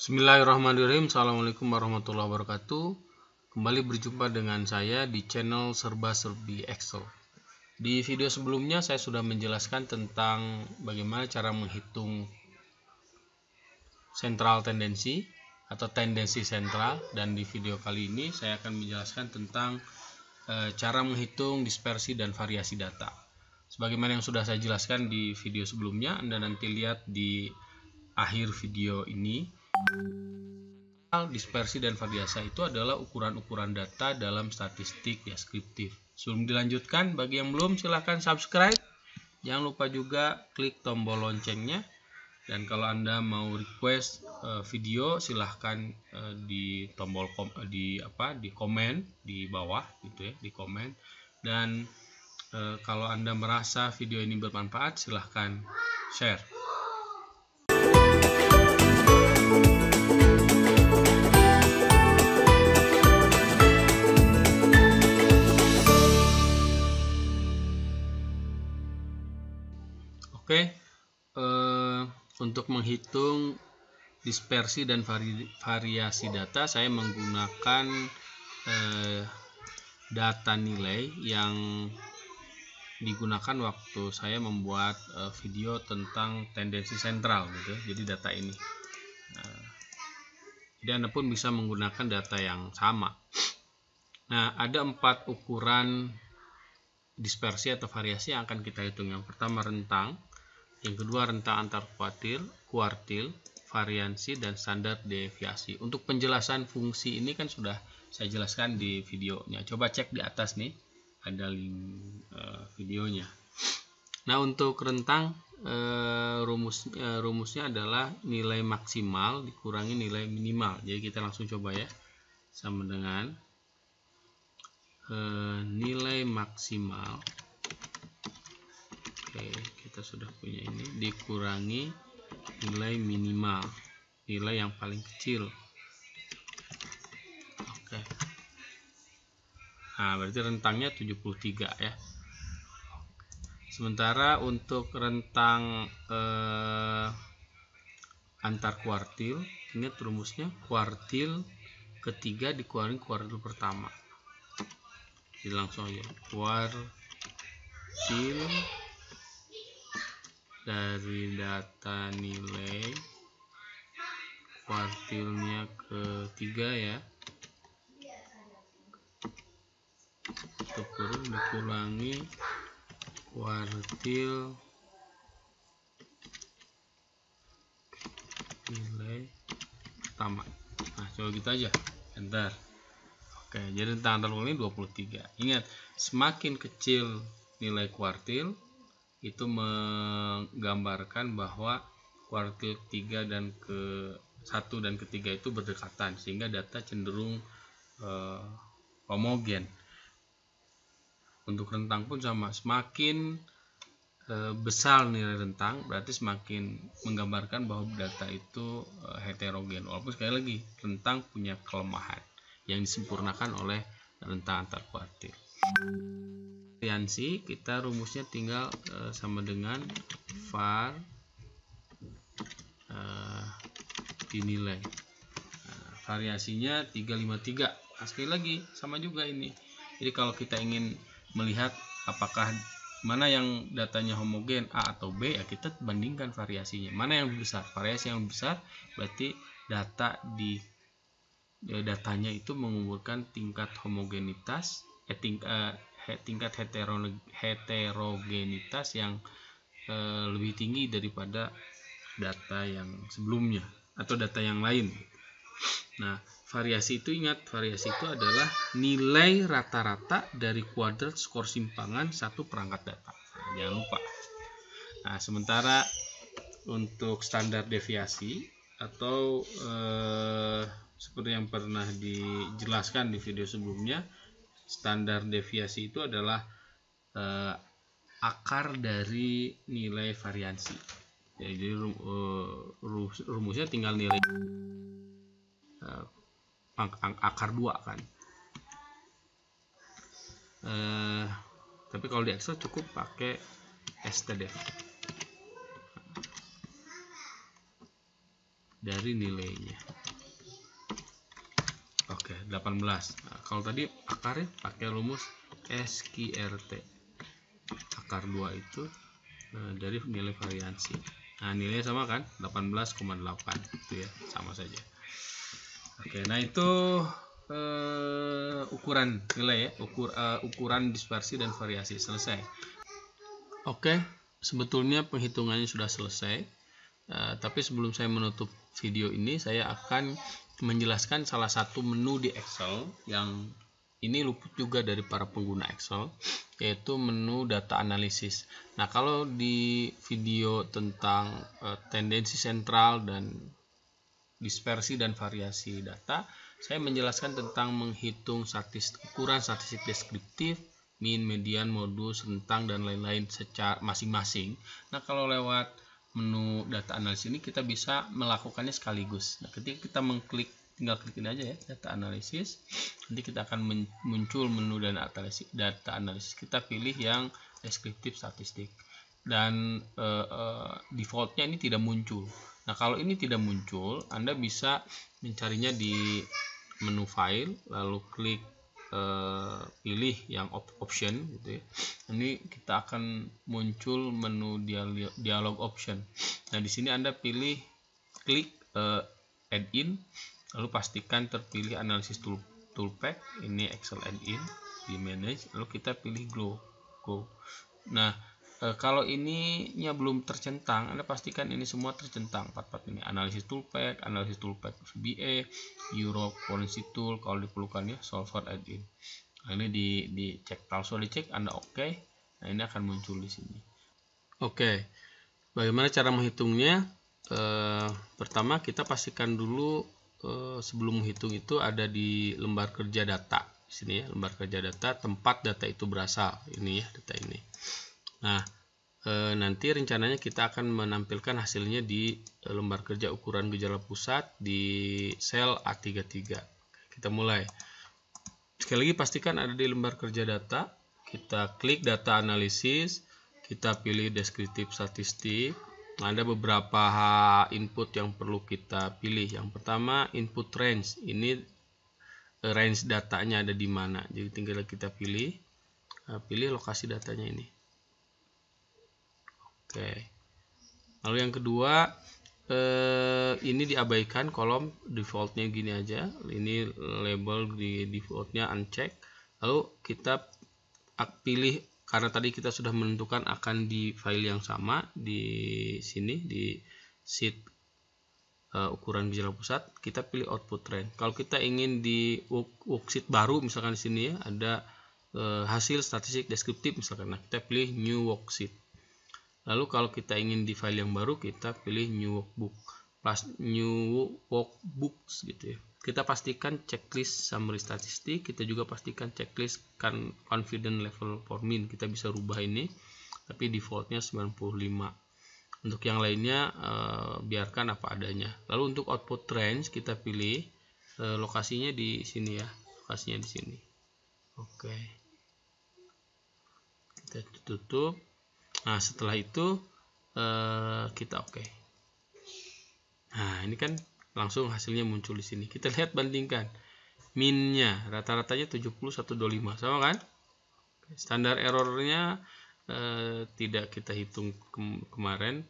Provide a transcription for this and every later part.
Bismillahirrahmanirrahim. Assalamualaikum warahmatullahi wabarakatuh. Kembali berjumpa dengan saya di channel Serba Serbi Excel. Di video sebelumnya saya sudah menjelaskan tentang bagaimana cara menghitung sentral tendensi atau tendensi sentral, dan di video kali ini saya akan menjelaskan tentang cara menghitung dispersi dan variasi data. Sebagaimana yang sudah saya jelaskan di video sebelumnya, Anda nanti lihat di akhir video ini. Dispersi dan variasi itu adalah ukuran-ukuran data dalam statistik deskriptif. Sebelum dilanjutkan, bagi yang belum silahkan subscribe. Jangan lupa juga klik tombol loncengnya. Dan kalau Anda mau request video, silahkan di tombol di komen di bawah gitu ya, di komen. Dan kalau Anda merasa video ini bermanfaat, silahkan share. Oke, untuk menghitung dispersi dan variasi data, saya menggunakan data nilai yang digunakan waktu saya membuat video tentang tendensi sentral gitu ya. Jadi data ini, jadi Anda pun bisa menggunakan data yang sama. Nah, ada 4 ukuran dispersi atau variasi yang akan kita hitung. Yang pertama rentang, yang kedua rentang antar kuartil, variansi, dan standar deviasi. Untuk penjelasan fungsi ini kan sudah saya jelaskan di videonya. Coba cek di atas nih, ada link videonya. Nah, untuk rentang rumusnya adalah nilai maksimal dikurangi nilai minimal. Jadi kita langsung coba ya, sama dengan nilai maksimal. Oke, kita sudah punya ini, dikurangi nilai minimal, nilai yang paling kecil. Oke. Nah, berarti rentangnya 73 ya. Sementara untuk rentang antar kuartil, ingat rumusnya kuartil ketiga dikurangi kuartil pertama. Jadi langsung aja, kuartil dari data nilai kuartilnya ketiga ya, itu dikurangi kuartil nilai pertama. Nah, coba kita aja, enter. Oke, jadi rentang antar kuartil ini 23. Ingat, semakin kecil nilai kuartil, itu menggambarkan bahwa kuartil 3 dan ke-1 dan ketiga itu berdekatan, sehingga data cenderung homogen. Untuk rentang pun sama, semakin besar nilai rentang berarti semakin menggambarkan bahwa data itu heterogen. Walaupun sekali lagi rentang punya kelemahan yang disempurnakan oleh rentang antar kuartil. Variansi, kita rumusnya tinggal sama dengan var dinilai. Variasinya 353. Nah, sekali lagi sama juga ini. Jadi kalau kita ingin melihat apakah mana yang datanya homogen A atau B, ya kita bandingkan variasinya. Mana yang lebih besar? Variasi yang lebih besar berarti datanya itu mengumpulkan tingkat homogenitas, tingkat heterogenitas yang lebih tinggi daripada data yang sebelumnya atau data yang lain. Nah, variasi itu, ingat, variasi itu adalah nilai rata-rata dari kuadrat skor simpangan satu perangkat data. Nah, jangan lupa. Nah, sementara untuk standar deviasi atau seperti yang pernah dijelaskan di video sebelumnya, standar deviasi itu adalah akar dari nilai variansi. Jadi rumusnya tinggal nilai akar 2 kan. Tapi kalau di Excel cukup pakai stdef. dari nilainya. Oke, 18. Nah, kalau tadi akarnya pakai rumus SQRT. Akar 2 itu dari nilai variansi. Nah, nilainya sama kan? 18,8 itu ya, sama saja. Oke, nah itu ukuran nilai ya, ukuran dispersi dan variasi selesai. Oke, sebetulnya penghitungannya sudah selesai. Tapi sebelum saya menutup video ini, saya akan menjelaskan salah satu menu di Excel yang ini luput juga dari para pengguna Excel, yaitu menu data analisis. Nah, kalau di video tentang tendensi sentral dan dispersi dan variasi data, saya menjelaskan tentang menghitung ukuran statistik deskriptif, min, median, modus, rentang, dan lain-lain secara masing-masing. Nah, kalau lewat menu data analisis ini kita bisa melakukannya sekaligus. Nah, ketika kita tinggal klik ini aja ya, data analisis, nanti kita akan muncul menu data analisis. Kita pilih yang deskriptif statistik, dan defaultnya ini tidak muncul. Nah, kalau ini tidak muncul, Anda bisa mencarinya di menu file, lalu klik pilih yang option gitu ya. Ini kita akan muncul menu dialog option. Nah, di sini Anda klik add-in, lalu pastikan terpilih analisis toolpath. Ini Excel add-in di manage, lalu kita pilih go. Nah, kalau ininya belum tercentang, Anda pastikan ini semua tercentang. Part-part ini analisis toolpath VBA, Euro currency tool kalau diperlukan ya, solver add-in. Nah, ini dicek, kalau sudah dicek Anda oke. Nah, ini akan muncul di sini. Oke, bagaimana cara menghitungnya? Pertama kita pastikan dulu sebelum menghitung itu ada di lembar kerja data. Di sini ya, lembar kerja data, tempat data itu berasal. Ini ya, data ini. Nah, nanti rencananya kita akan menampilkan hasilnya di lembar kerja ukuran gejala pusat di sel A33. Kita mulai. Sekali lagi pastikan ada di lembar kerja data. Kita klik data analisis, kita pilih deskriptif statistik. Ada beberapa input yang perlu kita pilih. Yang pertama input range. Ini range datanya ada di mana. Jadi tinggal kita pilih lokasi datanya ini. Oke. Lalu yang kedua, ini diabaikan kolom defaultnya gini aja. Ini label di defaultnya uncheck. Lalu kita pilih, karena tadi kita sudah menentukan akan di file yang sama di sini di sheet ukuran gejala pusat, kita pilih output trend. Kalau kita ingin di worksheet baru, misalkan di sini ya ada hasil statistik deskriptif misalkan, nah kita pilih new worksheet. Lalu kalau kita ingin di file yang baru, kita pilih new workbook plus new workbooks gitu ya. Kita pastikan checklist summary statistik, kita juga pastikan checklist confidence level for min. Kita bisa rubah ini, tapi defaultnya 95. Untuk yang lainnya biarkan apa adanya. Lalu untuk output range kita pilih lokasinya di sini ya, lokasinya di sini. Oke. Kita tutup. Nah, setelah itu kita oke. Nah, ini kan langsung hasilnya muncul di sini. Kita lihat bandingkan. Minnya rata-ratanya 7125, sama kan? Standar errornya tidak kita hitung kemarin.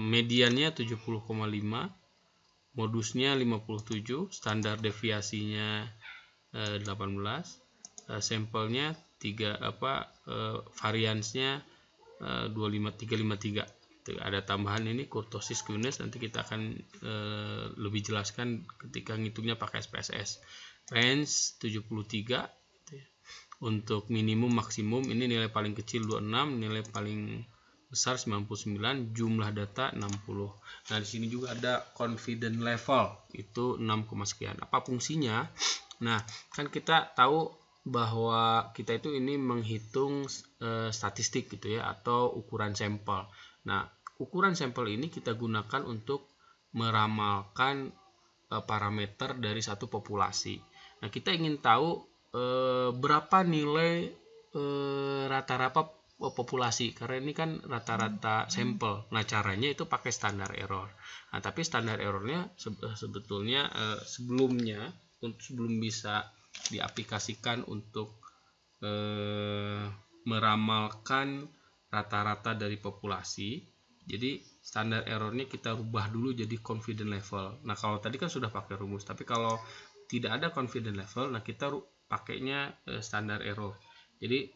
Mediannya 70,5, modusnya 57, standar deviasinya 18, sampelnya variansnya 25353. Ada tambahan ini kurtosis skewness, nanti kita akan lebih jelaskan ketika ngitungnya pakai SPSS. Range 73. Untuk minimum maksimum ini nilai paling kecil 26, nilai paling besar 99, jumlah data 60. Nah, di sini juga ada confidence level itu 6, sekian. Apa fungsinya? Nah, kan kita tahu bahwa kita itu ini menghitung statistik gitu ya, atau ukuran sampel. Nah, ukuran sampel ini kita gunakan untuk meramalkan parameter dari satu populasi. Nah, kita ingin tahu berapa nilai rata-rata populasi, karena ini kan rata-rata sampel. Nah, caranya itu pakai standar error. Nah, tapi standar errornya sebetulnya sebelum bisa diaplikasikan untuk meramalkan rata-rata dari populasi, jadi standar errornya kita rubah dulu jadi confident level. Nah, kalau tadi kan sudah pakai rumus, tapi kalau tidak ada confident level, nah kita pakainya standar error. Jadi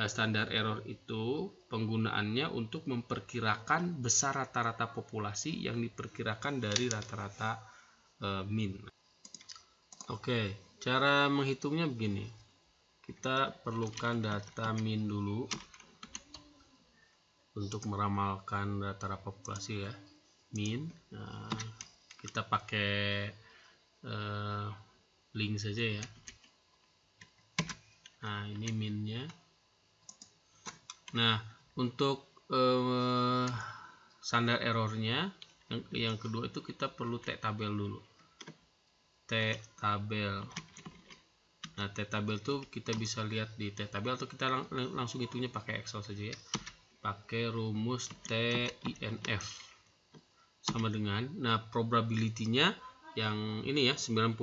standar error itu penggunaannya untuk memperkirakan besar rata-rata populasi yang diperkirakan dari rata-rata min. Oke, cara menghitungnya begini. Kita perlukan data min dulu untuk meramalkan rata-rata populasi ya, min. Nah, kita pakai link saja ya. Nah, ini minnya. Nah, untuk standar errornya yang kedua itu kita perlu T tabel dulu. T tabel. Nah, T tabel tuh kita bisa lihat di T tabel, atau kita langsung hitungnya pakai Excel saja ya. Pakai rumus TINF sama dengan, nah probability-nya yang ini ya 95%.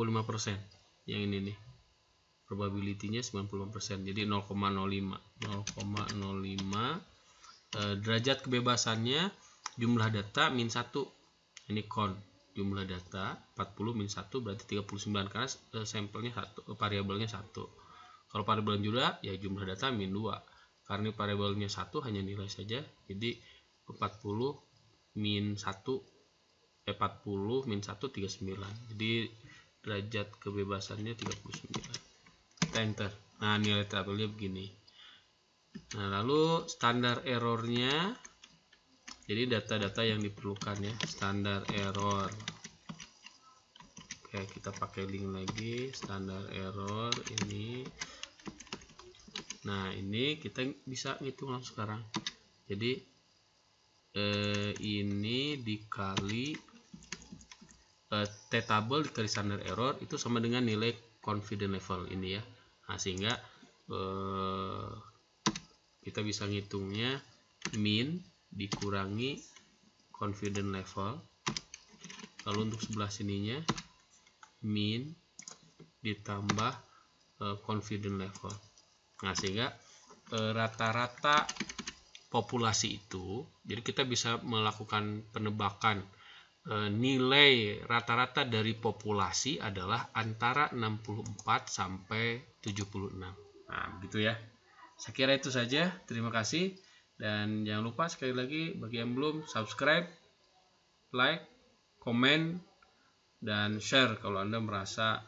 Yang ini nih. Probability-nya 95%. Jadi 0,05. Derajat kebebasannya jumlah data min 1. Ini count. Jumlah data 40 min 1 berarti 39, karena sampelnya 1, variabelnya 1. Kalau variabel juga ya jumlah data min 2. Karena variabelnya 1 hanya nilai saja. Jadi 40 min 1 40 min 1 39. Jadi derajat kebebasannya 39. Kita enter. Nah, nilai tabelnya begini. Nah, lalu standar errornya, jadi data-data yang diperlukan ya, standar error. Oke, kita pakai link lagi, standar error ini. Nah, ini kita bisa ngitung langsung sekarang. Jadi ini dikali T tabel dikali standar error itu sama dengan nilai confident level ini ya. Nah, sehingga kita bisa ngitungnya min dikurangi confident level. Lalu untuk sebelah sininya min ditambah confident level. Nah, sehingga rata-rata populasi itu, jadi kita bisa melakukan penebakan nilai rata-rata dari populasi adalah antara 64 sampai 76. Nah, begitu ya. Saya kira itu saja. Terima kasih. Dan jangan lupa sekali lagi bagi yang belum, subscribe, like, komen, dan share kalau Anda merasa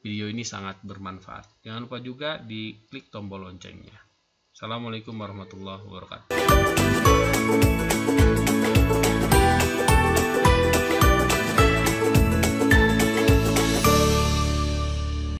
video ini sangat bermanfaat. Jangan lupa juga di klik tombol loncengnya. Assalamualaikum warahmatullahi wabarakatuh.